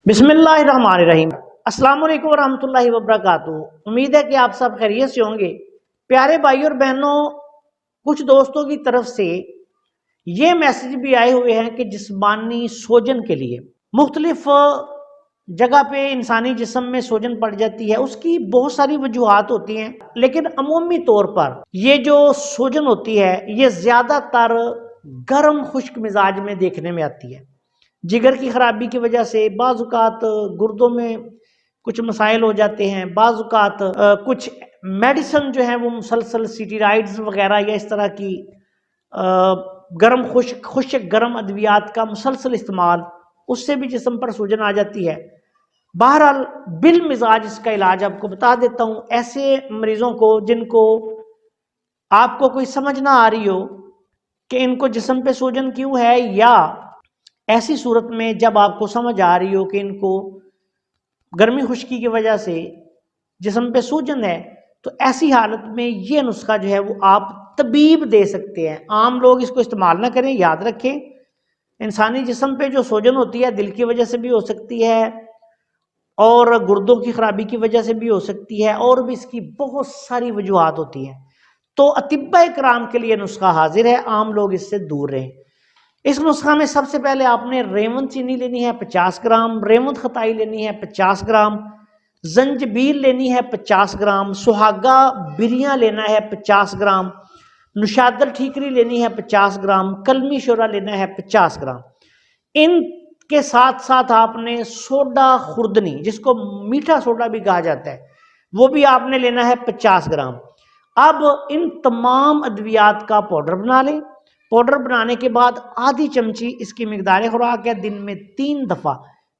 بسم اللہ الرحمن الرحیم۔ السلام علیکم ورحمۃ اللہ وبرکاتہ۔ امید ہے کہ آپ سب خیریت سے ہوں گے۔ پیارے بھائی اور بہنوں، کچھ دوستوں کی طرف سے یہ میسج بھی آئے ہوئے ہیں کہ جسمانی سوجن کے لیے مختلف جگہ پہ انسانی جسم میں سوجن پڑ جاتی ہے۔ اس کی بہت ساری وجوہات ہوتی ہیں، لیکن عمومی طور پر یہ جو سوجن ہوتی ہے یہ زیادہ تر گرم خشک مزاج میں دیکھنے میں آتی ہے۔ جگر کی خرابی کی وجہ سے بعض اوقات گردوں میں کچھ مسائل ہو جاتے ہیں، بعض اوقات کچھ میڈیسن جو ہیں وہ مسلسل سٹیرائڈز وغیرہ یا اس طرح کی گرم خشک گرم ادویات کا مسلسل استعمال، اس سے بھی جسم پر سوجن آ جاتی ہے۔ بہرحال بالمزاج اس کا علاج آپ کو بتا دیتا ہوں۔ ایسے مریضوں کو جن کو آپ کو کوئی سمجھ نہ آ رہی ہو کہ ان کو جسم پہ سوجن کیوں ہے، یا ایسی صورت میں جب آپ کو سمجھ آ رہی ہو کہ ان کو گرمی خشکی کی وجہ سے جسم پہ سوجن ہے، تو ایسی حالت میں یہ نسخہ جو ہے وہ آپ طبیب دے سکتے ہیں۔ عام لوگ اس کو استعمال نہ کریں۔ یاد رکھیں، انسانی جسم پہ جو سوجن ہوتی ہے دل کی وجہ سے بھی ہو سکتی ہے، اور گردوں کی خرابی کی وجہ سے بھی ہو سکتی ہے، اور بھی اس کی بہت ساری وجوہات ہوتی ہیں۔ تو اطباء کرام کے لیے نسخہ حاضر ہے، عام لوگ اس سے دور رہیں۔ اس نسخہ میں سب سے پہلے آپ نے ریون چینی لینی ہے 50 گرام، ریون خطائی لینی ہے 50 گرام، زنجبیل لینی ہے 50 گرام، سہاگا بریاں لینا ہے 50 گرام، نشادر ٹھیکری لینی ہے 50 گرام، کلمی شورا لینا ہے 50 گرام۔ ان کے ساتھ ساتھ آپ نے سوڈا خوردنی، جس کو میٹھا سوڈا بھی کہا جاتا ہے، وہ بھی آپ نے لینا ہے 50 گرام۔ اب ان تمام ادویات کا پاؤڈر بنا لیں۔ پاؤڈر بنانے کے بعد آدھی چمچی اس کی مقدار خوراک ہے، دن میں 3 دفعہ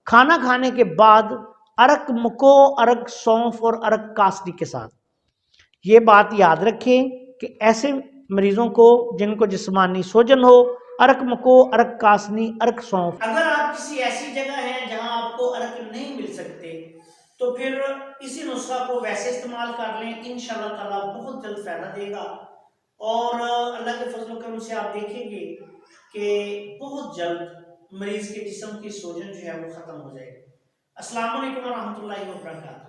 کھانا کھانے کے بعد ارک مکو، ارک سونف اور ارک کاسنی کے ساتھ۔ یہ بات یاد رکھیں کہ ایسے مریضوں کو جن کو جسمانی سوجن ہو، ارک مکو، ارک کاسنی، ارک سونف۔ اگر آپ کسی ایسی جگہ ہیں جہاں آپ کو ارک نہیں مل سکتے تو پھر اسی نسخہ کو ویسے استعمال کر لیں، انشاءاللہ تعالیٰ بہت جلد فائدہ دے گا، اور اللہ کے فضل و کرم سے آپ دیکھیں گے کہ بہت جلد مریض کے جسم کی سوجن جو ہے وہ ختم ہو جائے گی۔ السلام علیکم ورحمۃ اللہ وبرکاتہ۔